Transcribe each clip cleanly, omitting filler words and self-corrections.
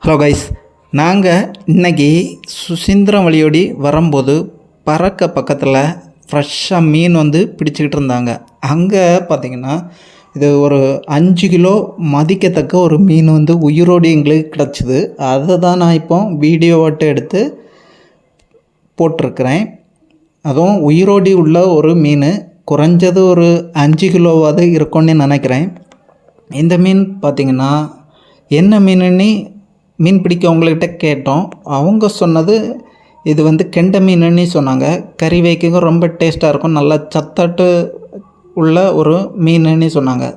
Hello guys, நாங்கள் இன்றைக்கி சுசீந்திரம் வழியோடி வரும்போது பறக்க பக்கத்தில் ஃப்ரெஷ்ஷாக மீன் பிடிச்சிக்கிட்டு இருந்தாங்க. அங்கே பார்த்திங்கன்னா இது ஒரு 5 கிலோ மதிக்கத்தக்க ஒரு மீன் உயிரோடு எங்களுக்கு கிடச்சிது. அதை தான் நான் இப்போ வீடியோவாட்டு எடுத்து போட்டிருக்கிறேன். அதுவும் உயிரோடி உள்ள ஒரு மீன், குறைஞ்சது ஒரு 5 கிலோவாவது இருக்கும்னு நினைக்கிறேன். இந்த மீன் பார்த்திங்கன்னா என்ன மீனுன்னு மீன் பிடிக்கவங்கள்கிட்ட கேட்டோம். அவங்க சொன்னது இது கெண்டை மீனுன்னு சொன்னாங்க. கறி வைக்க ரொம்ப டேஸ்ட்டாக இருக்கும், நல்லா சத்தாட்டு உள்ள ஒரு மீனுன்னு சொன்னாங்க.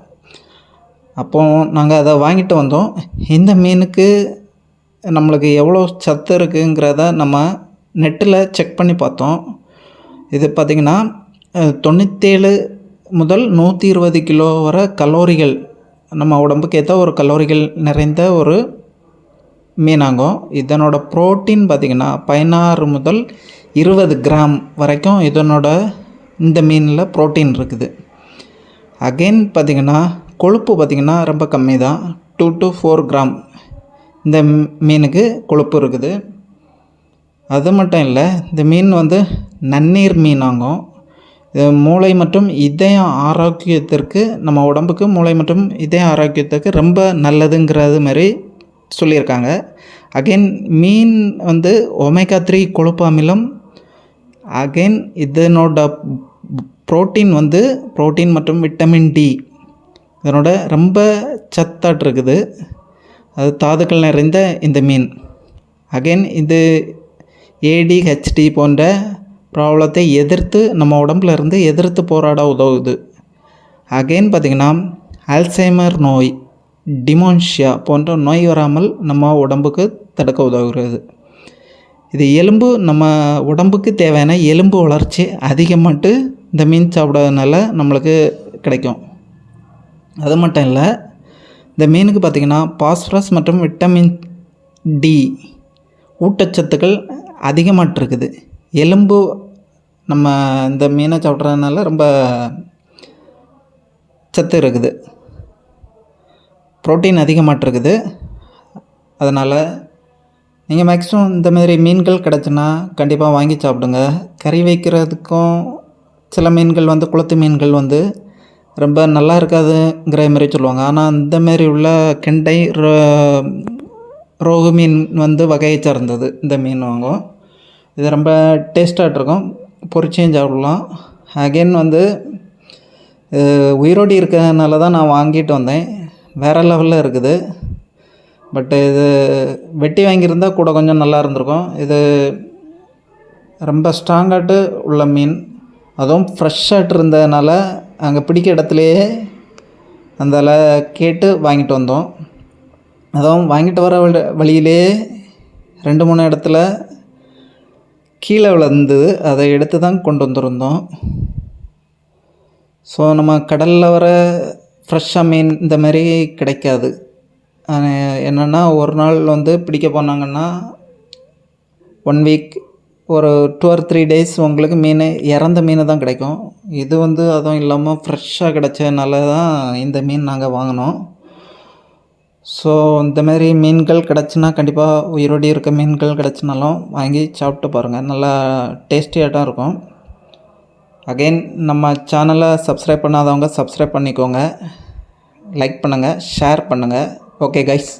அப்போது நாங்கள் அதை வாங்கிட்டு வந்தோம். இந்த மீனுக்கு நம்மளுக்கு எவ்வளோ சத்து இருக்குங்கிறத நம்ம நெட்டில் செக் பண்ணி பார்த்தோம். இது பார்த்திங்கன்னா 97 முதல் 120 கிலோ வரை கலோரிகள், நம்ம உடம்புக்கு ஏற்ற ஒரு கலோரிகள் நிறைந்த ஒரு மீனாகும். இதனோட ப்ரோட்டீன் பார்த்திங்கன்னா 16 முதல் 20 கிராம் வரைக்கும் இந்த மீனில் ப்ரோட்டீன் இருக்குது. அகெயின் பார்த்திங்கன்னா கொழுப்பு பார்த்திங்கன்னா ரொம்ப கம்மி தான், 2 to 4 கிராம் இந்த மீனுக்கு கொழுப்பு இருக்குது. அது மட்டும் இல்லை, இந்த மீன் நன்னீர் மீனாகும். இது மூளை மற்றும் இதய ஆரோக்கியத்திற்கு, நம்ம உடம்புக்கு மூளை மற்றும் இதய ஆரோக்கியத்துக்கு ரொம்ப நல்லதுங்கிறது மாதிரி சொல்லியிருக்காங்க. அகெயின் மீன் ஒமேகா 3 கொழுப்பு அமிலம். அகெயின் இதனோட ப்ரோட்டீன் ப்ரோட்டீன் மற்றும் விட்டமின் டி இதனோட ரொம்ப சத்தாட்டு இருக்குது. அது தாதுக்கள் நிறைந்த இந்த மீன். அகெயின் இது ADHD போன்ற ப்ராப்ளத்தை எதிர்த்து நம்ம உடம்புல இருந்து எதிர்த்து போராட உதவுது. அகெயின் பார்த்திங்கன்னா அல்சைமர் நோய், டிமோன்ஷியா போன்ற நோய் வராமல் நம்ம உடம்புக்கு தடுக்க உதவுகிறது. இது எலும்பு, நம்ம உடம்புக்கு தேவையான எலும்பு வளர்ச்சி அதிகமாட்டு இந்த மீன் சாப்பிட்றதுனால நம்மளுக்கு கிடைக்கும். அது மட்டும் இல்லை, இந்த மீனுக்கு பார்த்திங்கன்னா பாஸ்பரஸ் மற்றும் விட்டமின் டி ஊட்டச்சத்துக்கள் அதிகமாட்டு இருக்குது. எலும்பு நம்ம இந்த மீனை சாப்பிட்றதுனால ரொம்ப சத்து இருக்குது, ப்ரோட்டீன் அதிகமாட்டு இருக்குது. அதனால் நீங்கள் மேக்ஸிமம் இந்தமாரி மீன்கள் கிடச்சுன்னா கண்டிப்பாக வாங்கி சாப்பிடுங்க. கறி வைக்கிறதுக்கும் சில மீன்கள் குளத்து மீன்கள் ரொம்ப நல்லா இருக்காதுங்கிற மாதிரி சொல்லுவாங்க. ஆனால் இந்தமாரி உள்ள கெண்டை, ரோகு மீன் வகையை சார்ந்தது இந்த மீன் வாங்கும். இது ரொம்ப டேஸ்ட்டாக இருக்கும், பொரிச்சியும் சாப்பிடலாம். அகெயின் உயிரோடி இருக்கிறதுனால தான் நான் வாங்கிட்டு வந்தேன். வேறு லெவலில் இருக்குது. பட்டு இது வெட்டி வாங்கியிருந்தால் கூட கொஞ்சம் நல்லா இருந்திருக்கும். இது ரொம்ப ஸ்ட்ராங்காட்டு உள்ள மீன், அதுவும் ஃப்ரெஷ்ஷாட்டு இருந்ததுனால அங்கே பிடிக்க இடத்துலையே அந்தால கேட்டு வாங்கிட்டு வந்தோம். அதுவும் வாங்கிட்டு வர வழியிலே 2-3 இடத்துல கீழே விழுந்தது, அதை எடுத்து தான் கொண்டு வந்திருந்தோம். ஸோ நம்ம கடலில் வர ஃப்ரெஷ்ஷாக மீன் இந்த மாதிரி கிடைக்காது. என்னென்னா ஒரு நாள் பிடிக்க போனாங்கன்னா 1 வீக், ஒரு 2 or 3 days உங்களுக்கு மீன், இறந்த மீன் தான் கிடைக்கும். இது அதுவும் இல்லாமல் ஃப்ரெஷ்ஷாக கிடைச்சதுனால தான் இந்த மீன் நாங்கள் வாங்கினோம். ஸோ இந்த மாதிரி மீன்கள் கிடச்சுன்னா கண்டிப்பாக உயிரோடி இருக்க மீன்கள் கிடச்சினாலும் வாங்கி சாப்பிட்டு பாருங்கள், நல்லா டேஸ்டியாகட்டும் இருக்கும். அகெயின் நம்ம சேனலை சப்ஸ்கிரைப் பண்ணாதவங்க சப்ஸ்கிரைப் பண்ணிக்கோங்க, லைக் பண்ணுங்கள், ஷேர் பண்ணுங்கள். Okay guys.